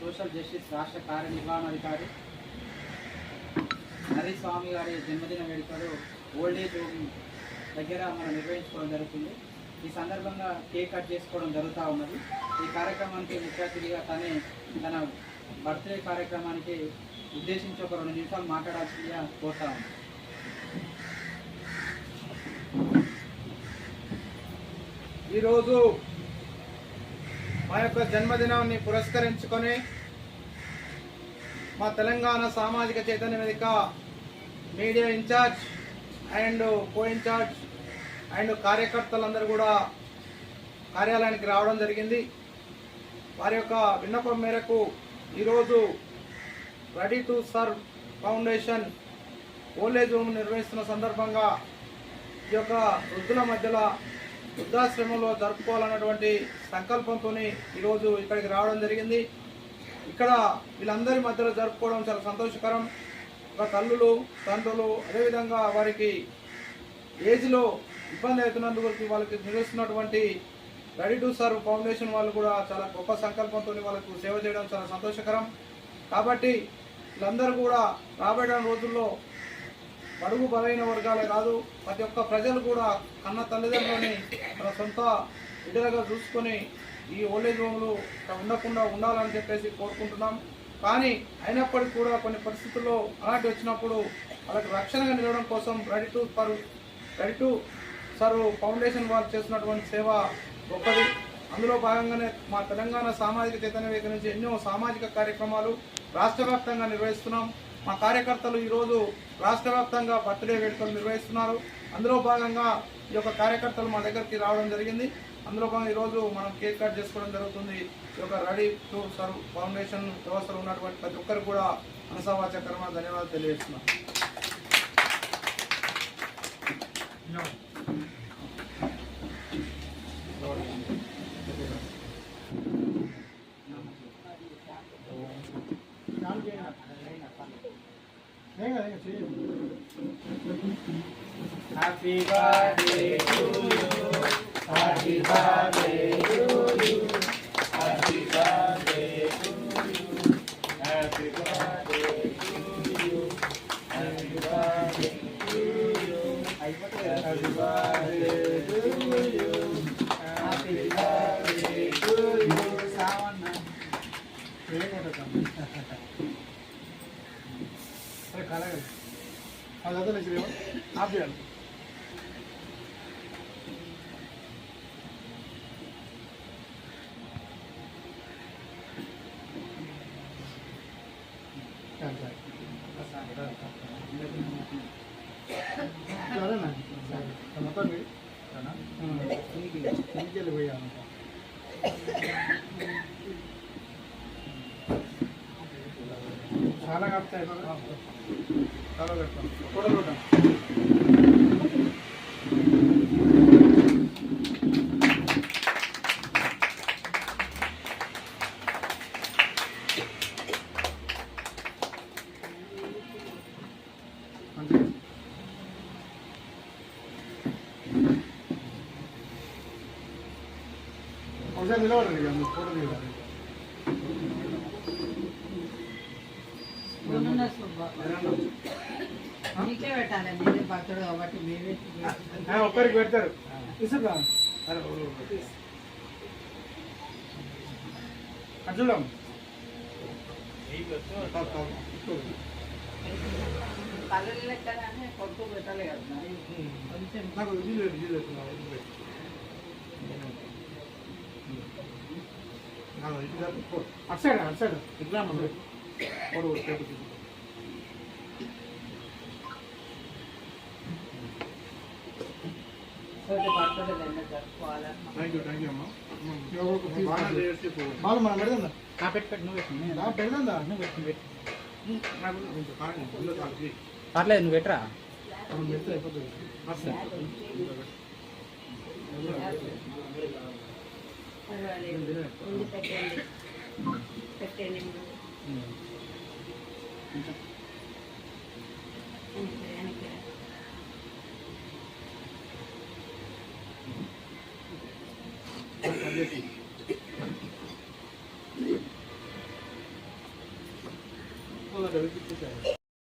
Social justice రాష్ట్ర కార్యనిర్వహణాధికారి హరిస్వామి గారి జన్మదిన వేడుకలు ఓల్డేజ్ హోమ్ దగ్గర మనం నిర్వహించుకోవడం జరుగుతుంది. ఈ సందర్భంగా కేక్ కట్ చేసుకోవడం జరుగుతూ ఉన్నది. ఈ కార్యక్రమానికి ముఖ్య అతిథిగా తన బర్త్డే కార్యక్రమానికి ఉద్దేశించి ఒక 2 నిమిషాలు మాట్లాడాల్సిందిగా కోరుతా ఉన్నాం. ఈరోజు మా యొక్క జన్మదినాన్ని పురస్కరించుకొని మా Telangana Samajika Chaitanya Vedika media in charge and co in charge and కార్యకర్తలందరూ కూడా కార్యాలయానికి రావడం జరిగింది. వారి యొక్క విన్నపం మేరకు ఈరోజు ready to serve foundation old age home నిర్వహిస్తున్న సందర్భంగా ఈ యొక్క వృద్ధుల మధ్యలో వృద్ధాశ్రమంలో జరుపుకోవాలన్నటువంటి సంకల్పంతో ఈరోజు ఇక్కడికి రావడం జరిగింది. ఇక్కడ వీళ్ళందరి మధ్యలో జరుపుకోవడం చాలా సంతోషకరం. ఒక తల్లులు తండ్రులు అదేవిధంగా వారికి ఏజ్లో ఇబ్బంది అవుతున్నందుకు వాళ్ళకి నిర్వహిస్తున్నటువంటి రెడీ టు సర్వ్ ఫౌండేషన్ వాళ్ళు కూడా చాలా గొప్ప సంకల్పంతో వాళ్ళకు సేవ చేయడం చాలా సంతోషకరం. కాబట్టి వీళ్ళందరూ కూడా రాబోయే రోజుల్లో బడుగు బలైన వర్గాలే కాదు, ప్రతి ఒక్క ప్రజలు కూడా కన్న తల్లిదండ్రులని తన సొంత బిడ్డలుగా చూసుకొని ఈ ఓల్డేజ్ హోమ్లు ఉండకుండా ఉండాలని చెప్పేసి కోరుకుంటున్నాం. కానీ అయినప్పటికీ కూడా కొన్ని పరిస్థితుల్లో అలాంటి వచ్చినప్పుడు వాళ్ళకి రక్షణగా నిలవడం కోసం రెడీ టు సర్వ్ ఫౌండేషన్ వాళ్ళు చేస్తున్నటువంటి సేవ గొప్పది. అందులో భాగంగానే మా తెలంగాణ సామాజిక చైతన్య వేదిక నుంచి ఎన్నో సామాజిక కార్యక్రమాలు రాష్ట్ర వ్యాప్తంగా నిర్వహిస్తున్నాం. మా కార్యకర్తలు ఈరోజు రాష్ట్ర వ్యాప్తంగా బర్త్డే వేడుకలు నిర్వహిస్తున్నారు. అందులో భాగంగా ఈ యొక్క కార్యకర్తలు మా దగ్గరికి రావడం జరిగింది. అందులో భాగంగా ఈరోజు మనం కేక్ కట్ చేసుకోవడం జరుగుతుంది. ఈ యొక్క రెడీ టు సర్వ్ ఫౌండేషన్ వ్యవస్థలో ఉన్నటువంటి ప్రతి ఒక్కరు కూడా మనసావాచకరమైన ధన్యవాదాలు తెలియజేస్తున్నాం. Happy birthday to you, happy birthday to you, happy birthday to you, happy birthday to you, happy birthday to you, happy birthday to you, happy birthday to you. Savanna. अरे खाना है आज ज़्यादा लग रही हो आप भी आना ज़्यादा ना टमाटर भी है ना ठीक है ले भैया खाना काटता है चलो करता थोड़ा थोड़ा और मिला रहेगा थोड़ा दिला మీకే పెట్టాలి మీరే బర్త్డే కాబట్టి మేమే ఒక్కరికి పెడతారు తీసుకురా చూడం పల్లెలు లెక్కనే కొట్టు పెట్టాలి కదా కొంచెం నాకు ఇది లేదు అటు సైడ్ ఇట్లా థ్యాంక్ యూ అమ్మా బాగా మనం పెడదా పెట్టు నువ్వు పెట్టు పెడదా నువ్వు పెట్టు పెట్టు నాకు పర్లేదు నువ్వు పెట్టరా పెడితే అయిపోతుంది పెట్టండి ఉందంటే వినిపించేసాను